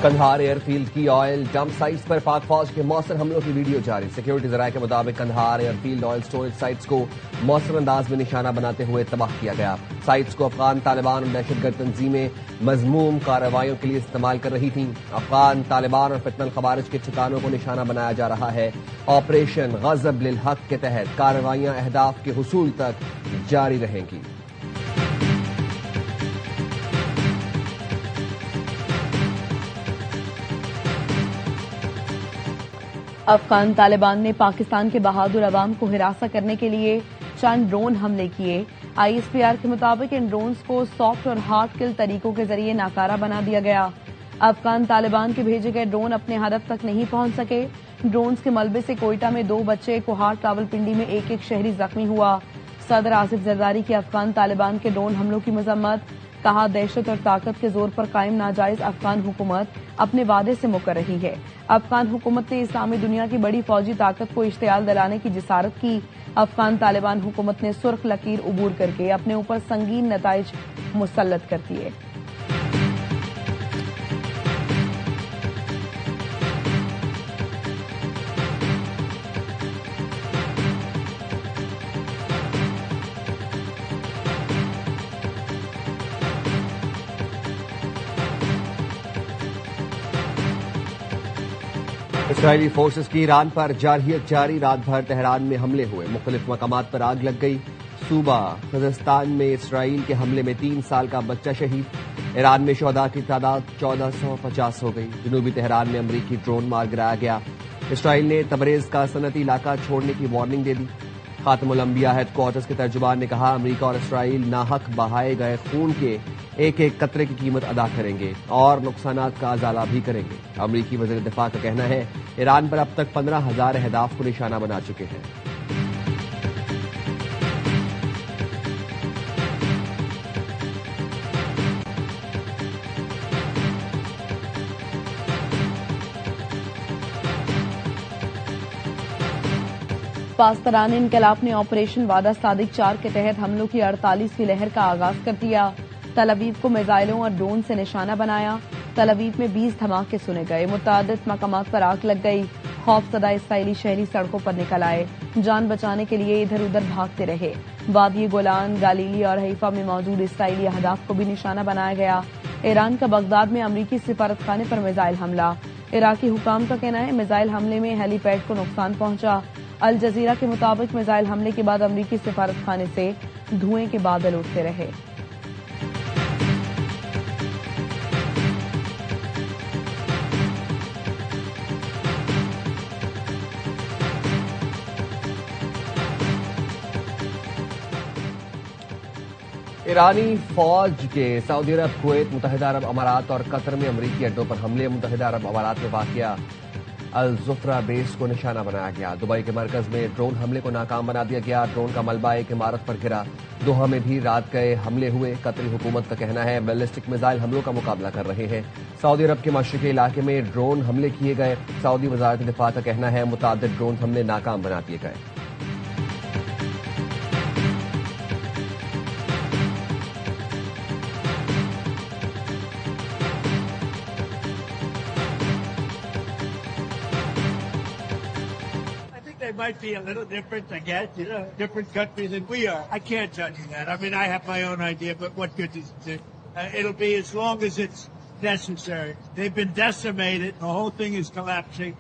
Kandahar year field کی oil dump sites پر پاک فوج کے موثر حملوں کی ویڈیو جاری۔ سیکیورٹی ذرائع کے مطابق Kandahar airfield oil storage sites کو موثر انداز میں نشانہ بناتے ہوئے تباہ کیا گیا۔ سائٹس کو افغان طالبان اور دہشت گرد تنظیمیں مذموم کارروائیوں کے لیے استعمال کر رہی تھیں۔ افغان طالبان اور فتنہ الخوارج کے ٹھکانوں کو نشانہ بنایا جا رہا ہے۔ آپریشن غضب للحق کے تحت کارروائیاں اہداف کے حصول تک جاری رہیں گی۔ افغان طالبان نے پاکستان کے بہادر عوام کو ہراساں کرنے کے لیے چند ڈرون حملے کیے۔ آئی ایس پی آر کے مطابق ان ڈرونز کو سافٹ اور ہارڈ کل طریقوں کے ذریعے ناکارہ بنا دیا گیا۔ افغان طالبان کے بھیجے گئے ڈرون اپنے ہدف تک نہیں پہنچ سکے۔ ڈرونز کے ملبے سے کوئٹہ میں 2 بچے، کوہاٹ راولپنڈی میں ایک شہری زخمی ہوا۔ صدر آصف زرداری کی افغان طالبان کے ڈرون حملوں کی مذمت، کہا دہشت اور طاقت کے زور پر قائم ناجائز افغان حکومت اپنے وعدے سے مکر رہی ہے۔ افغان حکومت نے اسلامی دنیا کی بڑی فوجی طاقت کو اشتعال دلانے کی جسارت کی۔ افغان طالبان حکومت نے سرخ لکیر عبور کر کے اپنے اوپر سنگین نتائج مسلط کر دیے۔ اسرائیلی فورسز کی ایران پر جارحیت جاری، رات بھر تہران میں حملے ہوئے، مختلف مقامات پر آگ لگ گئی۔ صوبہ خوزستان میں اسرائیل کے حملے میں 3 سال کا بچہ شہید۔ ایران میں شہداء کی تعداد 1450 ہو گئی۔ جنوبی تہران میں امریکی ڈرون مار گرایا گیا۔ اسرائیل نے تبریز کا صنعتی علاقہ چھوڑنے کی وارننگ دے دی۔ خاتم الانبیاء ہیڈ کوارٹرز کے ترجمان نے کہا امریکہ اور اسرائیل ناحق بہائے گئے خون کے ایک ایک قطرے کی قیمت ادا کریں گے اور نقصانات کا ازالہ بھی کریں گے۔ امریکی وزیر دفاع کا کہنا ہے ایران پر اب تک 15,000 اہداف کو نشانہ بنا چکے ہیں۔ پاسداران انقلاب نے آپریشن وعدہ صادق 4 کے تحت حملوں کی 48ویں لہر کا آغاز کر دیا۔ تل ابیب کو میزائلوں اور ڈرون سے نشانہ بنایا۔ تل ابیب میں 20 دھماکے سنے گئے، متعدد مقامات پر آگ لگ گئی۔ خوف زدہ اسرائیلی شہری سڑکوں پر نکل آئے، جان بچانے کے لیے ادھر ادھر بھاگتے رہے۔ وادی گولان، گالیلی اور حیفا میں موجود اسرائیلی اہداف کو بھی نشانہ بنایا گیا۔ ایران کا بغداد میں امریکی سفارت خانے پر میزائل حملہ، عراقی حکام کا کہنا ہے میزائل حملے میں ہیلی پیڈ کو نقصان پہنچا۔ الجزیرہ کے مطابق میزائل حملے کے بعد امریکی سفارت خانے سے دھوئیں کے بادل اٹھتے رہے۔ ایرانی فوج کے سعودی عرب، کویت، متحدہ عرب امارات اور قطر میں امریکی اڈوں پر حملے۔ متحدہ عرب امارات میں واقع الزفرہ بیس کو نشانہ بنایا گیا۔ دبئی کے مرکز میں ڈرون حملے کو ناکام بنا دیا گیا۔ ڈرون کا ملبہ ایک عمارت پر گرا۔ دوحہ میں بھی رات گئے حملے ہوئے۔ قطری حکومت کا کہنا ہے بیلسٹک میزائل حملوں کا مقابلہ کر رہے ہیں۔ سعودی عرب کے مشرقی علاقے میں ڈرون حملے کیے گئے۔ سعودی وزارت دفاع کا کہنا ہے متعدد ڈرون حملے ناکام بنا دیے گئے۔ They might be a little different, I guess, different countries than we are. I can't judge that. I mean, I have my own idea, but what good is it? It'll be as long as it's necessary. They've been decimated. The whole thing is collapsing.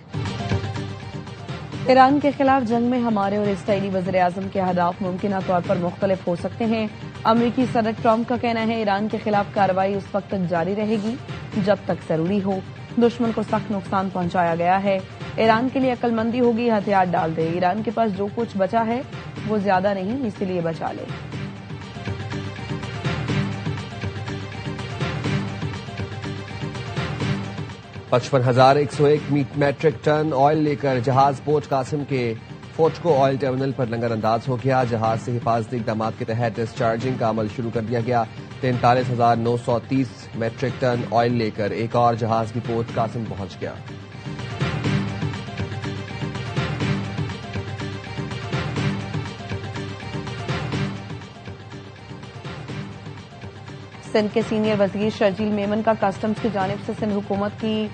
Iran کے خلاف جنگ میں ہمارے اور اسرائیلی وزیر اعظم کے اہداف ممکنہ طور پر مختلف ہو سکتے ہیں۔ امریکی صدر ٹرمپ کا کہنا ہے ایران کے خلاف کارروائی اس وقت تک جاری رہے گی جب تک ضروری ہو۔ دشمن کو سخت نقصان پہنچایا گیا ہے۔ ایران کے لیے عقل مندی ہوگی ہتھیار ڈال دے۔ ایران کے پاس جو کچھ بچا ہے وہ زیادہ نہیں، اسی لیے بچا لے۔ 55,101 میٹرک ٹن آئل لے کر جہاز پورٹ قاسم کے فوٹکو آئل ٹرمینل پر لنگر انداز ہو گیا۔ جہاز سے حفاظتی اقدامات کے تحت ڈسچارجنگ کا عمل شروع کر دیا گیا۔ 43,930 میٹرک ٹن آئل لے کر ایک اور جہاز بھی پورٹ قاسم پہنچ گیا۔ سندھ کے سینئر وزیر شرجیل میمن کا کسٹمز کی جانب سے سندھ حکومت کی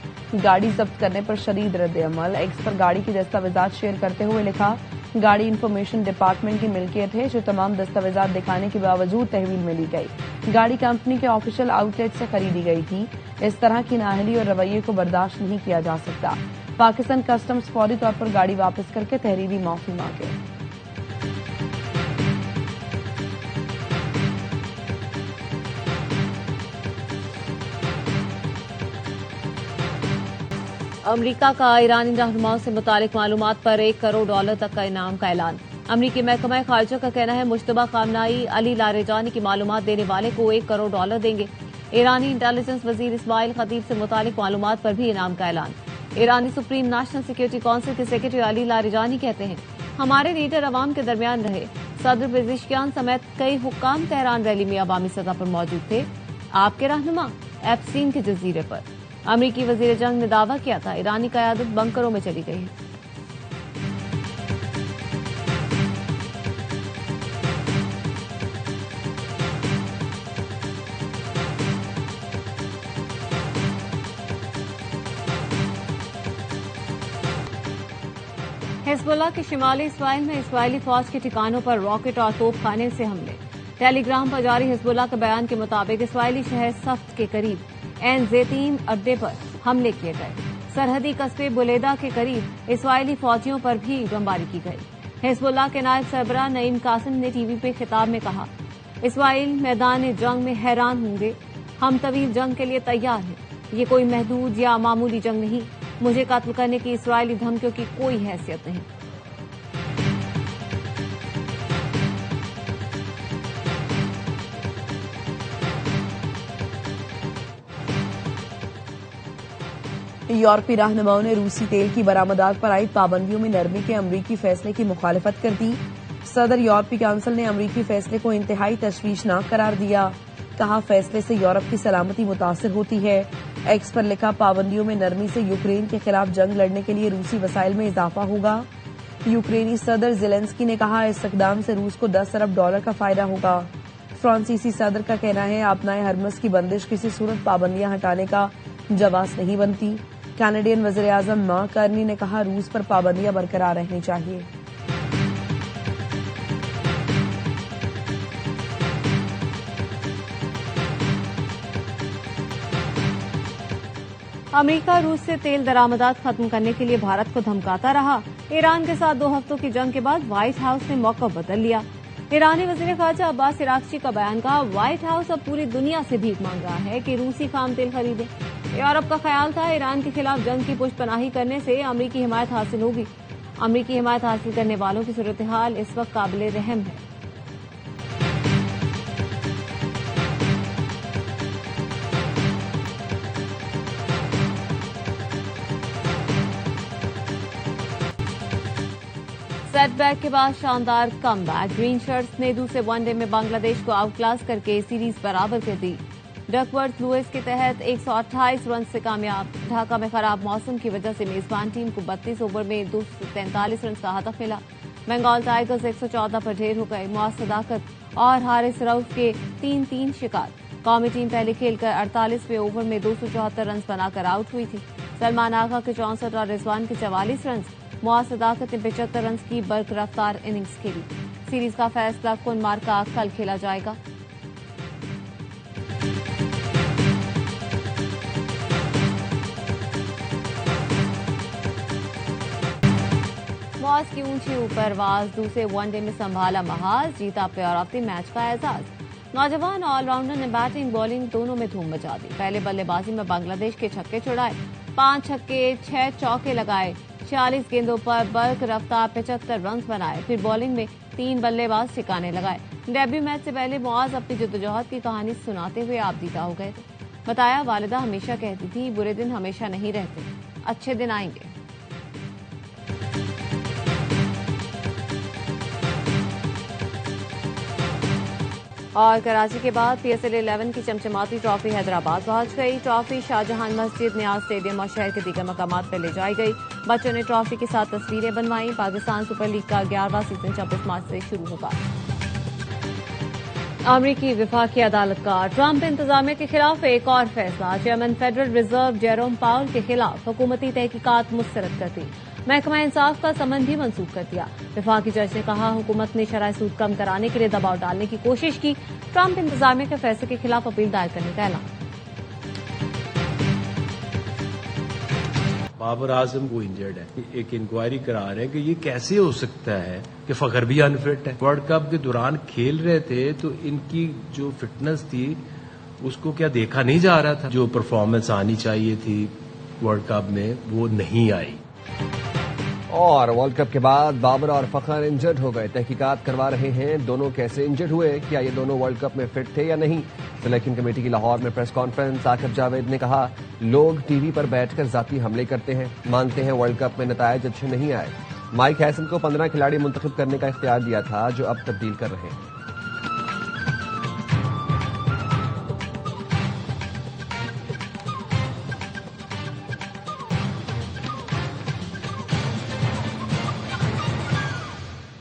گاڑی ضبط کرنے پر شدید رد عمل. ایکس پر گاڑی کی دستاویزات شیئر کرتے ہوئے لکھا، گاڑی انفارمیشن ڈپارٹمنٹ کی ملکیت ہے جو تمام دستاویزات دکھانے کے باوجود تحویل میں لی گئی. گاڑی کمپنی کے آفیشیل آؤٹ لیٹ سے خریدی گئی تھی. اس طرح کی نااہلی اور رویے کو برداشت نہیں کیا جا سکتا. پاکستان کسٹمز فوری طور پر گاڑی واپس کر کے تحریری معافی مانگے. امریکہ کا ایرانی رہنماؤں سے متعلق معلومات پر $1 کروڑ تک کا انعام کا اعلان. امریکی محکمہ خارجہ کا کہنا ہے مشتبہ خامنائی علی لاریجانی کی معلومات دینے والے کو $1 کروڑ دیں گے. ایرانی انٹیلیجنس وزیر اسماعیل خطیب سے متعلق معلومات پر بھی انعام کا اعلان. ایرانی سپریم نیشنل سیکورٹی کونسل کے سیکرٹری علی لاریجانی کہتے ہیں ہمارے لیڈر عوام کے درمیان رہے. صدر پزشکیان سمیت کئی حکام تہران ریلی میں عوامی سطح پر موجود تھے. آپ کے رہنما ایپسٹین کے جزیرے پر. امریکی وزیر جنگ نے دعویٰ کیا تھا ایرانی قیادت بنکروں میں چلی گئی ہے. حزب اللہ کے شمالی اسرائیل میں اسرائیلی فوج کے ٹھکانوں پر راکٹ اور توپ خانے سے حملے. ٹیلی گرام پر جاری حزب اللہ کے بیان کے مطابق اسرائیلی شہر صفت کے قریب عین زیتین اڈے پر حملے کیے گئے. سرحدی قصبے بلیدا کے قریب اسرائیلی فوجیوں پر بھی بمباری کی گئی. حزب اللہ کے نائب سربراہ نعیم قاسم نے ٹی وی پہ خطاب میں کہا اسرائیل میدان جنگ میں حیران ہوں گے. ہم طویل جنگ کے لیے تیار ہیں. یہ کوئی محدود یا معمولی جنگ نہیں. مجھے قتل کرنے کی اسرائیلی دھمکیوں کی کوئی حیثیت نہیں. یورپی رہنماؤں نے روسی تیل کی برآمدات پر عائد پابندیوں میں نرمی کے امریکی فیصلے کی مخالفت کر دی. صدر یورپی کونسل نے امریکی فیصلے کو انتہائی تشویشناک قرار دیا. کہا فیصلے سے یورپ کی سلامتی متاثر ہوتی ہے. ایکس پر لکھا پابندیوں میں نرمی سے یوکرین کے خلاف جنگ لڑنے کے لیے روسی وسائل میں اضافہ ہوگا. یوکرینی صدر زیلنسکی نے کہا اس اقدام سے روس کو $10 ارب کا فائدہ ہوگا. فرانسیسی صدر کا کہنا ہے آبنائے ہرمز کی بندش کسی صورت پابندیاں ہٹانے کا جواز نہیں بنتی. کینیڈین وزیر اعظم مارک کارنی نے کہا روس پر پابندیاں برقرار رہنی چاہیے. امریکہ روس سے تیل درآمدات ختم کرنے کے لیے بھارت کو دھمکاتا رہا. ایران کے ساتھ 2 ہفتوں کی جنگ کے بعد وائٹ ہاؤس نے موقع بدل لیا. ایرانی وزیر خارجہ عباس عراقچی کا بیان کہا وائٹ ہاؤس اب پوری دنیا سے بھیک مانگ رہا ہے کہ روسی خام تیل خریدے. یورپ کا خیال تھا ایران کے خلاف جنگ کی پشت پناہی کرنے سے امریکی حمایت حاصل ہوگی. امریکی حمایت حاصل کرنے والوں کی صورتحال اس وقت قابل رحم ہے. سیٹ بیک کے بعد شاندار کم بیک. گرین شرٹس نے دوسرے ون ڈے میں بنگلہ دیش کو آؤٹ کلاس کر کے سیریز برابر کر دی. ڈکورتھ لوئس کے تحت 128 رن سے کامیاب. ڈھاکہ میں خراب موسم کی وجہ سے میزبان ٹیم کو 32 اوور میں 243 رنز کا ہدف ملا. بنگال ٹائیگرز 114 پر ڈھیر ہو گئے. معاذ صداقت اور حارث رؤف کے 3 شکار. قومی ٹیم پہلے کھیل کر 48ویں اوور میں 274 رنز بنا کر آؤٹ ہوئی تھی. سلمان آغا کے 64 اور رضوان کے 44 رنز. معاذ صداقت نے 75 رنز کی برق رفتار اننگز کھیلی. سیریز کا فیصلہ کن مارکا کل کھیلا جائے گا. معاذ کی اونچی پرواز دوسرے ون ڈے میں سنبھالا محاذ. جیتا پلیئر آف دی میچ کا اعزاز. نوجوان آل راؤنڈر نے بیٹنگ بالنگ دونوں میں دھوم مچا دی. پہلے بلے بازی میں بنگلہ دیش کے چھکے چھڑائے. 5 چھکے 6 چوکے لگائے. 46 گیندوں پر برق رفتار 75 رنز بنائے. پھر بالنگ میں 3 بلے باز ٹھکانے لگائے. ڈیبیو میچ سے پہلے معاذ اپنی جدوجہد کی کہانی سناتے ہوئے آپ دیدہ ہو گئے تھے. بتایا والدہ ہمیشہ کہتی تھی برے دن ہمیشہ نہیں رہتے, اچھے دن آئیں گے. اور کراچی کے بعد پی ایس ایل 11 کی چمچماتی ٹرافی حیدرآباد پہنچ گئی. ٹرافی شاہجہان مسجد, نیاز اسٹیڈیم اور شہر کے دیگر مقامات پر لے جائی گئی. بچوں نے ٹرافی کے ساتھ تصویریں بنوائیں. پاکستان سپر لیگ کا 11واں سیزن 26 مارچ سے شروع ہوگا. امریکی وفاقی عدالت کا ٹرمپ انتظامیہ کے خلاف ایک اور فیصلہ، چیئرمین فیڈرل ریزرو جیروم پاول کے خلاف حکومتی تحقیقات مسترد کر دی، محکمہ انصاف کا سمن بھی منسوخ کر دیا۔ وفاقی جج نے کہا حکومت نے شرح سود کم کرانے کے لیے دباؤ ڈالنے کی کوشش کی، ٹرمپ انتظامیہ کے فیصلے کے خلاف اپیل دائر کرنے کا اعلان۔ بابر اعظم کو انجرڈ ہے، ایک انکوائری کرا رہے ہیں کہ یہ کیسے ہو سکتا ہے کہ فخر بھی انفٹ ہے۔ ورلڈ کپ کے دوران کھیل رہے تھے تو ان کی جو فٹنس تھی اس کو کیا دیکھا نہیں جا رہا تھا؟ جو پرفارمنس آنی چاہیے تھی ورلڈ کپ میں وہ نہیں آئی۔ اور ورلڈ کپ کے بعد بابر اور فخر انجرڈ ہو گئے، تحقیقات کروا رہے ہیں دونوں کیسے انجرڈ ہوئے، کیا یہ دونوں ورلڈ کپ میں فٹ تھے یا نہیں۔ سلیکشن کمیٹی کی لاہور میں پریس کانفرنس، عاقب جاوید نے کہا لوگ ٹی وی پر بیٹھ کر ذاتی حملے کرتے ہیں، مانتے ہیں ورلڈ کپ میں نتائج اچھے نہیں آئے۔ مائک ہیسن کو 15 کھلاڑی منتخب کرنے کا اختیار دیا تھا جو اب تبدیل کر رہے ہیں۔